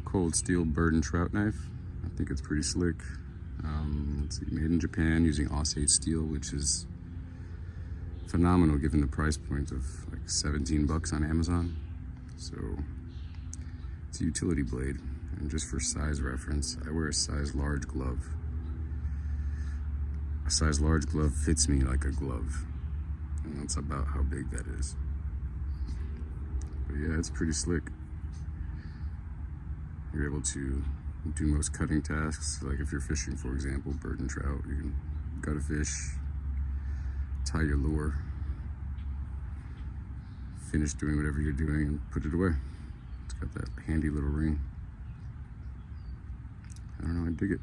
cold steel bird and trout knife. I think it's pretty slick. Let's see, made in Japan using Osage steel, which is phenomenal given the price point of like 17 bucks on Amazon. So it's a utility blade. And just for size reference, I wear a size large glove. A size large glove fits me like a glove. And that's about how big that is. But yeah, it's pretty slick. You're able to do most cutting tasks, like if you're fishing, for example, bird and trout, you can gut a fish, tie your lure, finish doing whatever you're doing, and put it away. It's got that handy little ring. I don't know, I dig it.